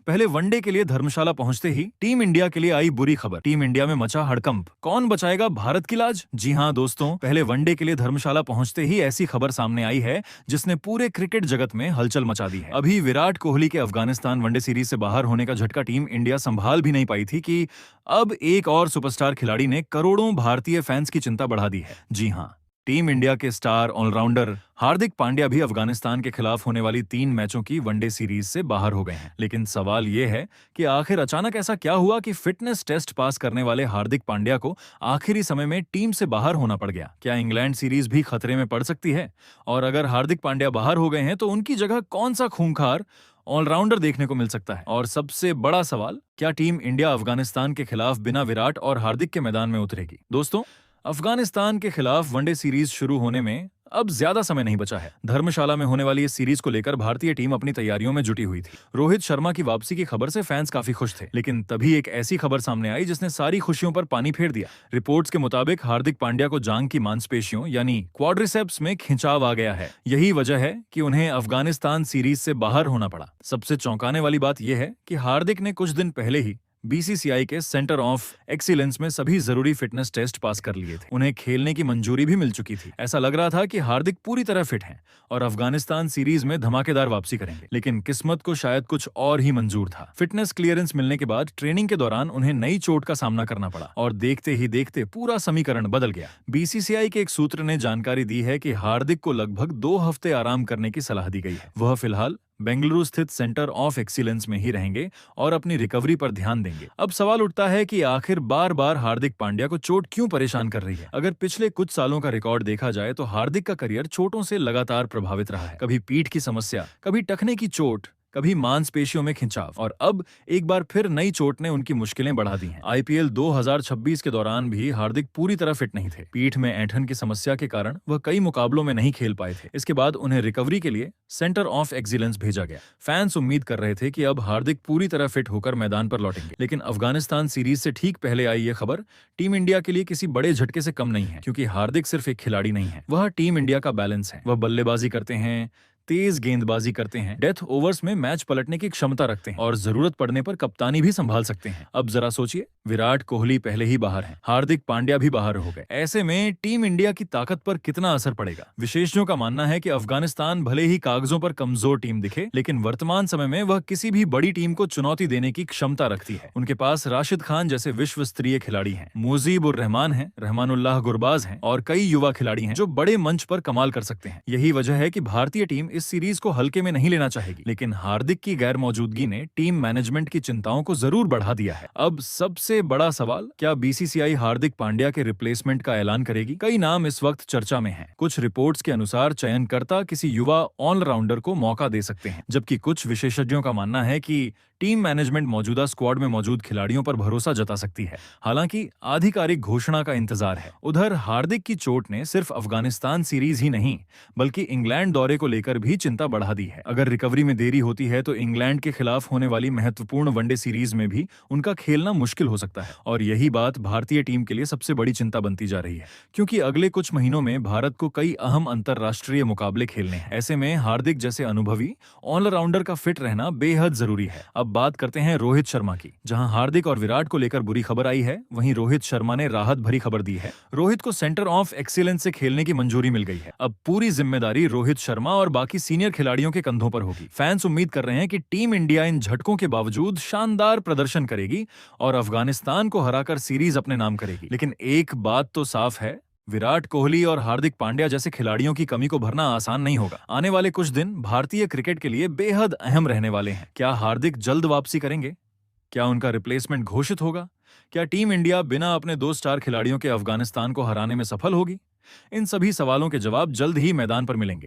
पहले वनडे के लिए धर्मशाला पहुंचते ही टीम इंडिया के लिए आई बुरी खबर। टीम इंडिया में मचा हड़कंप। कौन बचाएगा भारत की लाज? जी हां दोस्तों, पहले वनडे के लिए धर्मशाला पहुंचते ही ऐसी खबर सामने आई है जिसने पूरे क्रिकेट जगत में हलचल मचा दी है। अभी विराट कोहली के अफगानिस्तान वनडे सीरीज से बाहर होने का झटका टीम इंडिया संभाल भी नहीं पाई थी कि अब एक और सुपरस्टार खिलाड़ी ने करोड़ों भारतीय फैंस की चिंता बढ़ा दी है। जी हां, टीम इंडिया के स्टार ऑलराउंडर हार्दिक पांड्या भी अफगानिस्तान के खिलाफ होने वाली 3 मैचों की वनडे सीरीज से बाहर हो गए हैं। लेकिन सवाल यह है कि आखिर अचानक ऐसा क्या हुआ कि फिटनेस टेस्ट पास करने वाले हार्दिक पांड्या को आखिरी समय में टीम से बाहर होना पड़ गया? क्या इंग्लैंड सीरीज भी खतरे में पड़ सकती है? और अगर हार्दिक पांड्या बाहर हो गए हैं तो उनकी जगह कौन सा खूंखार ऑलराउंडर देखने को मिल सकता है? और सबसे बड़ा सवाल, क्या टीम इंडिया अफगानिस्तान के खिलाफ बिना विराट और हार्दिक के मैदान में उतरेगी? दोस्तों, अफगानिस्तान के खिलाफ वनडे सीरीज शुरू होने में अब ज्यादा समय नहीं बचा है। धर्मशाला में होने वाली इस सीरीज को लेकर भारतीय टीम अपनी तैयारियों में जुटी हुई थी। रोहित शर्मा की वापसी की खबर से फैंस काफी खुश थे, लेकिन तभी एक ऐसी खबर सामने आई जिसने सारी खुशियों पर पानी फेर दिया। रिपोर्ट्स के मुताबिक हार्दिक पांड्या को जांघ की मांसपेशियों यानी क्वाड्रिसेप्स में खिंचाव आ गया है। यही वजह है कि उन्हें अफगानिस्तान सीरीज से बाहर होना पड़ा। सबसे चौंकाने वाली बात यह है कि हार्दिक ने कुछ दिन पहले ही बीसीसीआई के सेंटर ऑफ एक्सीलेंस में सभी जरूरी फिटनेस टेस्ट पास कर लिए थे। उन्हें खेलने की मंजूरी भी मिल चुकी थी। ऐसा लग रहा था कि हार्दिक पूरी तरह फिट हैं और अफगानिस्तान सीरीज में धमाकेदार वापसी करेंगे। लेकिन किस्मत को शायद कुछ और ही मंजूर था। फिटनेस क्लियरेंस मिलने के बाद ट्रेनिंग के दौरान उन्हें नई चोट का सामना करना पड़ा और देखते ही देखते पूरा समीकरण बदल गया। बीसीसीआई के एक सूत्र ने जानकारी दी है कि हार्दिक को लगभग 2 हफ्ते आराम करने की सलाह दी गई है। वह फिलहाल बेंगलुरु स्थित सेंटर ऑफ एक्सीलेंस में ही रहेंगे और अपनी रिकवरी पर ध्यान देंगे। अब सवाल उठता है कि आखिर बार बार हार्दिक पांड्या को चोट क्यों परेशान कर रही है? अगर पिछले कुछ सालों का रिकॉर्ड देखा जाए तो हार्दिक का करियर चोटों से लगातार प्रभावित रहा है। कभी पीठ की समस्या, कभी टखने की चोट, कभी मांसपेशियों में खिंचाव, और अब एक बार फिर नई चोट ने उनकी मुश्किलें बढ़ा दी हैं। आईपीएल 2026 के दौरान भी हार्दिक पूरी तरह फिट नहीं थे। पीठ में ऐंठन की समस्या के कारण वह कई मुकाबलों में नहीं खेल पाए थे। इसके बाद उन्हें रिकवरी के लिए सेंटर ऑफ एक्सीलेंस भेजा गया। फैंस उम्मीद कर रहे थे कि अब हार्दिक पूरी तरह फिट होकर मैदान पर लौटेंगे। लेकिन अफगानिस्तान सीरीज से ठीक पहले आई यह खबर टीम इंडिया के लिए किसी बड़े झटके से कम नहीं है, क्योंकि हार्दिक सिर्फ एक खिलाड़ी नहीं है, वह टीम इंडिया का बैलेंस है। वह बल्लेबाजी करते हैं, तेज गेंदबाजी करते हैं, डेथ ओवर्स में मैच पलटने की क्षमता रखते हैं और जरूरत पड़ने पर कप्तानी भी संभाल सकते हैं। अब जरा सोचिए, विराट कोहली पहले ही बाहर हैं, हार्दिक पांड्या भी बाहर हो गए। ऐसे में टीम इंडिया की ताकत पर कितना असर पड़ेगा? विशेषज्ञों का मानना है कि अफगानिस्तान भले ही कागजों पर कमजोर टीम दिखे, लेकिन वर्तमान समय में वह किसी भी बड़ी टीम को चुनौती देने की क्षमता रखती है। उनके पास राशिद खान जैसे विश्व स्तरीय खिलाड़ी हैं, मुजीब उर रहमान हैं, रहमानुल्लाह गुरबाज हैं और कई युवा खिलाड़ी हैं जो बड़े मंच पर कमाल कर सकते हैं। यही वजह है कि भारतीय टीम इस सीरीज को हल्के में नहीं लेना चाहेगी। लेकिन हार्दिक की गैर मौजूदगी ने टीम मैनेजमेंट की चिंताओं को जरूर बढ़ा दिया है। अब सबसे बड़ा सवाल, क्या बीसीसीआई हार्दिक पांड्या के रिप्लेसमेंट का ऐलान करेगी? कई नाम इस वक्त चर्चा में हैं। कुछ रिपोर्ट्स के अनुसार चयनकर्ता किसी युवा ऑलराउंडर को मौका दे सकते हैं, जबकि कुछ विशेषज्ञों का मानना है कि टीम मैनेजमेंट मौजूदा स्क्वाड में मौजूद खिलाड़ियों पर भरोसा जता सकती है। हालांकि आधिकारिक घोषणा का इंतजार है। उधर हार्दिक की चोट ने सिर्फ अफगानिस्तान सीरीज ही नहीं बल्कि इंग्लैंड दौरे को लेकर भी चिंता बढ़ा दी है। अगर रिकवरी में देरी होती है तो इंग्लैंड के खिलाफ होने वाली महत्वपूर्ण वनडे सीरीज में भी उनका खेलना मुश्किल हो सकता है। और यही बात भारतीय टीम के लिए सबसे बड़ी चिंता बनती जा रही है, क्योंकि अगले कुछ महीनों में भारत को कई अहम अंतरराष्ट्रीय मुकाबले खेलने हैं। ऐसे में हार्दिक जैसे अनुभवी ऑलराउंडर का फिट रहना बेहद जरूरी है। अब बात करते हैं रोहित शर्मा की। जहां हार्दिक और विराट को लेकर बुरी खबर आई है, वहीं रोहित शर्मा ने राहत भरी खबर दी है। रोहित को सेंटर ऑफ एक्सीलेंस से खेलने की मंजूरी मिल गई है। अब पूरी जिम्मेदारी रोहित शर्मा और बाकी सीनियर खिलाड़ियों के कंधों पर होगी। फैंस उम्मीद कर रहे हैं कि टीम इंडिया इन झटकों के बावजूद शानदार प्रदर्शन करेगी और अफगानिस्तान को हराकर सीरीज अपने नाम करेगी। लेकिन एक बात तो साफ है, विराट कोहली और हार्दिक पांड्या जैसे खिलाड़ियों की कमी को भरना आसान नहीं होगा। आने वाले कुछ दिन भारतीय क्रिकेट के लिए बेहद अहम रहने वाले हैं। क्या हार्दिक जल्द वापसी करेंगे? क्या उनका रिप्लेसमेंट घोषित होगा? क्या टीम इंडिया बिना अपने 2 स्टार खिलाड़ियों के अफगानिस्तान को हराने में सफल होगी? इन सभी सवालों के जवाब जल्द ही मैदान पर मिलेंगे।